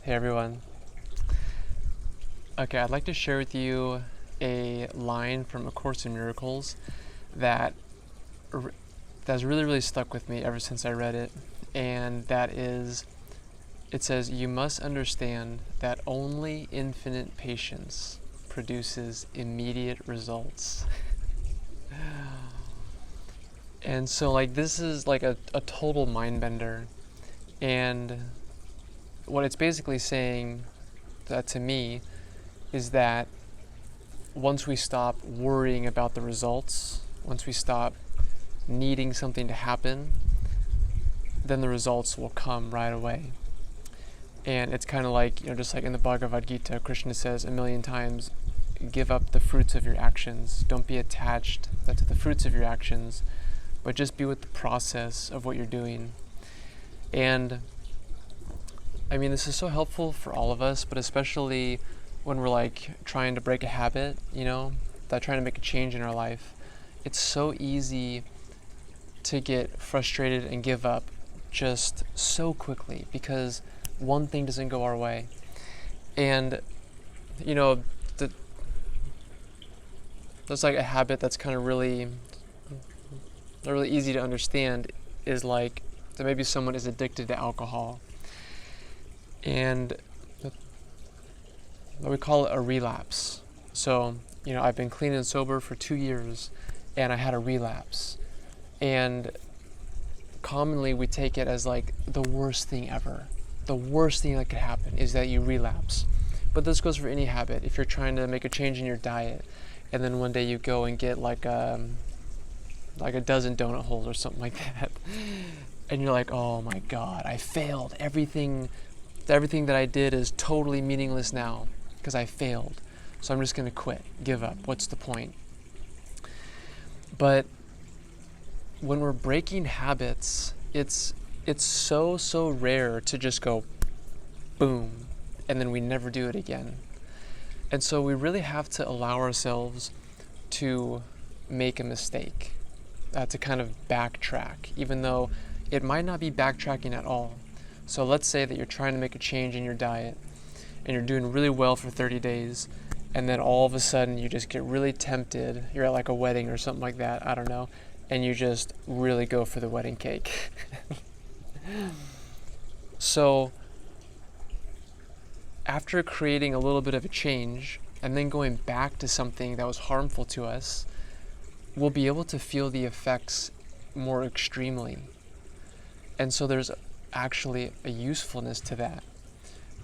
Hey everyone. Okay, I'd like to share with you a line from A Course in Miracles that that's really stuck with me ever since I read it. And that is, it says, "You must understand that only infinite patience produces immediate results." And so this is like a total mind bender. And what it's basically saying to me is that once we stop worrying about the results, once we stop needing something to happen, then the results will come right away. And it's kind of like, just like in the Bhagavad Gita, Krishna says a million times, give up the fruits of your actions. Don't be attached to the fruits of your actions, but just be with the process of what you're doing. And I mean, this is so helpful for all of us, but especially when we're trying to break a habit, trying to make a change in our life. It's so easy to get frustrated and give up just so quickly because one thing doesn't go our way. And, there's like a habit that's kind of really easy to understand is that maybe someone is addicted to alcohol. And we call it a relapse. So, I've been clean and sober for 2 years and I had a relapse. And commonly we take it as the worst thing ever. The worst thing that could happen is that you relapse. But this goes for any habit. If you're trying to make a change in your diet and then one day you go and get like a dozen donut holes or something like that, and you're like, oh my God, I failed. Everything that I did is totally meaningless now because I failed. So I'm just going to quit, give up. What's the point? But when we're breaking habits, it's so rare to just go boom, and then we never do it again. And so we really have to allow ourselves to make a mistake, to kind of backtrack, even though it might not be backtracking at all. So let's say that you're trying to make a change in your diet and you're doing really well for 30 days, and then all of a sudden you just get really tempted. You're at a wedding or something like that, I don't know, and you just really go for the wedding cake. So after creating a little bit of a change and then going back to something that was harmful to us, we'll be able to feel the effects more extremely. And so there's actually a usefulness to that,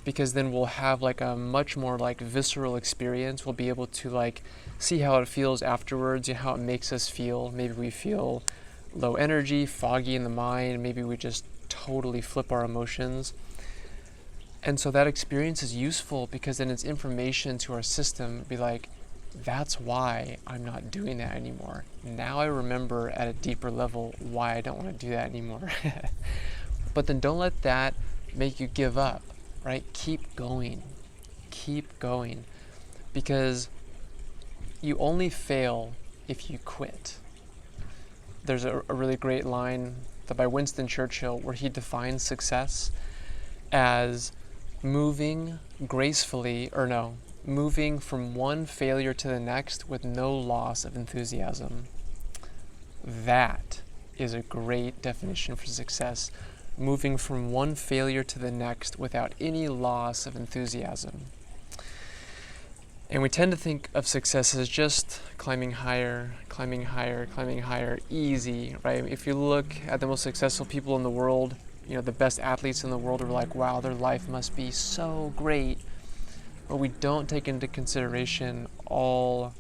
because then we'll have a much more visceral experience. We'll be able to see how it feels afterwards and how it makes us feel. Maybe we feel low energy, foggy in the mind. Maybe we just totally flip our emotions. And so that experience is useful because then it's information to our system. Be that's why I'm not doing that anymore. Now I remember at a deeper level why I don't want to do that anymore. But then don't let that make you give up, right? Keep going, because you only fail if you quit. There's a really great line by Winston Churchill where he defines success as moving from one failure to the next with no loss of enthusiasm. That is a great definition for success. Moving from one failure to the next without any loss of enthusiasm. And we tend to think of success as just climbing higher, easy, right? If you look at the most successful people in the world, the best athletes in the world are wow, their life must be so great. But we don't take into consideration all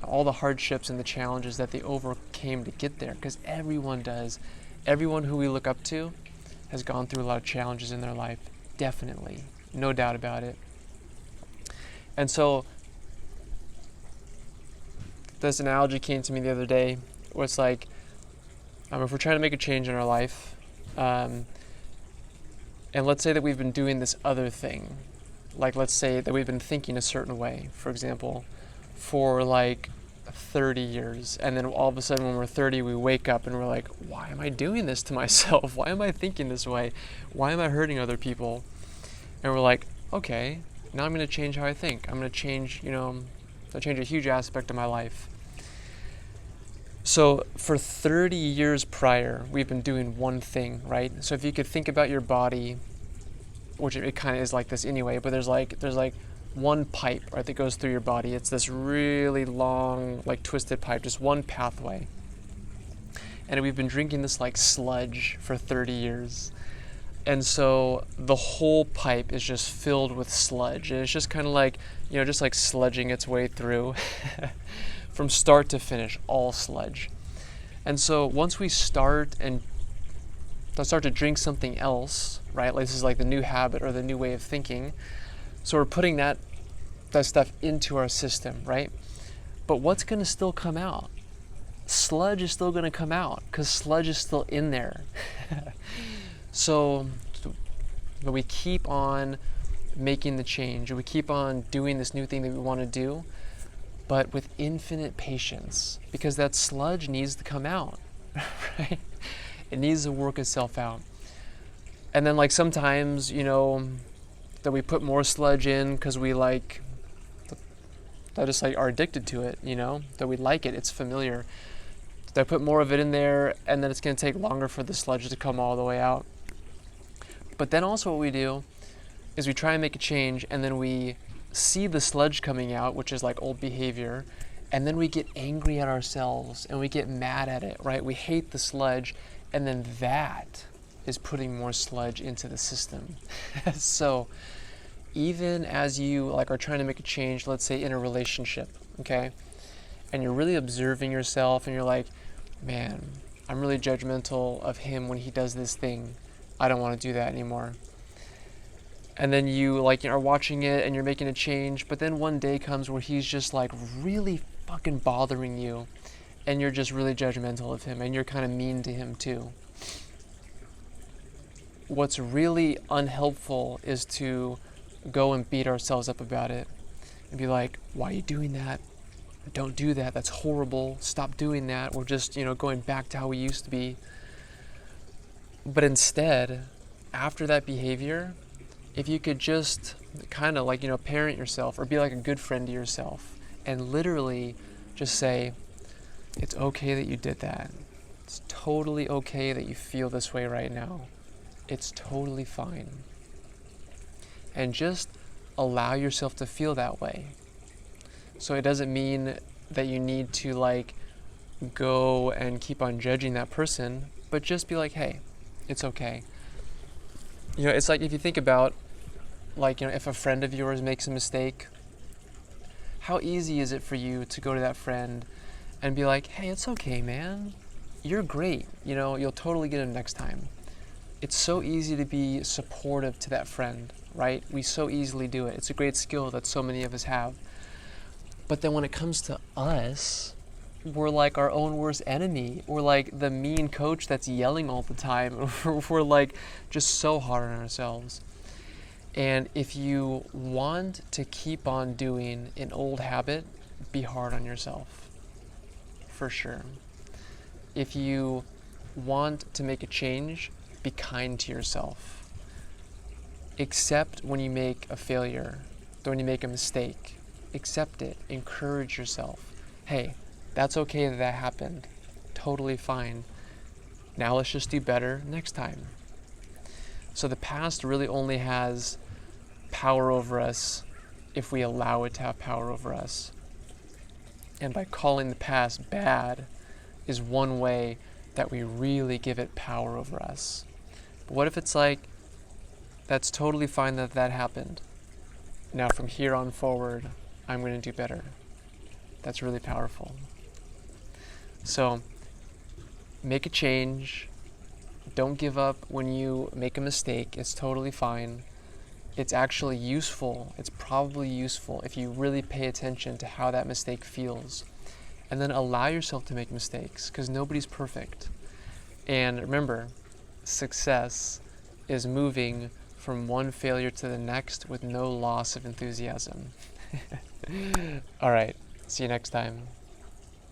the hardships and the challenges that they overcame to get there, because everyone does. Everyone who we look up to has gone through a lot of challenges in their life, definitely, no doubt about it. And so this analogy came to me the other day where it's if we're trying to make a change in our life, and let's say that we've been doing this other thing, let's say that we've been thinking a certain way, for example, for 30 years, and then all of a sudden when we're 30 we wake up and we're why am I doing this to myself? Why am I thinking this way? Why am I hurting other people? And we're okay, now I'm going to change how I think. I'm going to change, change a huge aspect of my life. So for 30 years prior, we've been doing one thing, right? So if you could think about your body, which it kind of is like this anyway, but there's like one pipe, right, that goes through your body. It's this really long, like twisted pipe, just one pathway. And we've been drinking this like sludge for 30 years. And so the whole pipe is just filled with sludge. And it's just kind of like, just like sludging its way through from start to finish, all sludge. And so once we start to drink something else, right? Like this is like the new habit or the new way of thinking. So we're putting that stuff into our system, right? But what's going to still come out? Sludge is still going to come out because sludge is still in there. So we keep on making the change, we keep on doing this new thing that we want to do, but with infinite patience, because that sludge needs to come out, right? It needs to work itself out. And then like sometimes, that we put more sludge in because we like, that just like are addicted to it, that we like it, it's familiar. So I put more of it in there, and then it's going to take longer for the sludge to come all the way out. But then also what we do is we try and make a change, and then we see the sludge coming out, which is like old behavior, and then we get angry at ourselves and we get mad at it, right? We hate the sludge, and then that is putting more sludge into the system. So even as you like are trying to make a change, let's say in a relationship, okay, and you're really observing yourself and you're like, man, I'm really judgmental of him when he does this thing. I don't want to do that anymore. And then you like are watching it and you're making a change, but then one day comes where he's just like really fucking bothering you, and you're just really judgmental of him, and you're kind of mean to him too. What's really unhelpful is to go and beat ourselves up about it and be like, why are you doing that? Don't do that. That's horrible. Stop doing that. We're just, going back to how we used to be. But instead, after that behavior, if you could just kind of like, parent yourself or be like a good friend to yourself and literally just say, it's okay that you did that. It's totally okay that you feel this way right now. It's totally fine. And just allow yourself to feel that way. So it doesn't mean that you need to like go and keep on judging that person, but just be like, hey, it's okay. It's like if you think about like, if a friend of yours makes a mistake, how easy is it for you to go to that friend and be like, hey, it's okay, man. You're great. You'll totally get him next time. It's so easy to be supportive to that friend, right? We so easily do it. It's a great skill that so many of us have. But then when it comes to us, we're like our own worst enemy. We're like the mean coach that's yelling all the time. We're like just so hard on ourselves. And if you want to keep on doing an old habit, be hard on yourself, for sure. If you want to make a change, be kind to yourself. Accept when you make a failure, when you make a mistake. Accept it. Encourage yourself. Hey, that's okay that happened. Totally fine. Now let's just do better next time. So the past really only has power over us if we allow it to have power over us. And by calling the past bad is one way that we really give it power over us. But what if it's like, that's totally fine that happened. Now from here on forward, I'm going to do better. That's really powerful. So make a change. Don't give up when you make a mistake. It's totally fine. It's actually useful. It's probably useful if you really pay attention to how that mistake feels. And then allow yourself to make mistakes, because nobody's perfect. And remember, success is moving from one failure to the next with no loss of enthusiasm. All right, see you next time.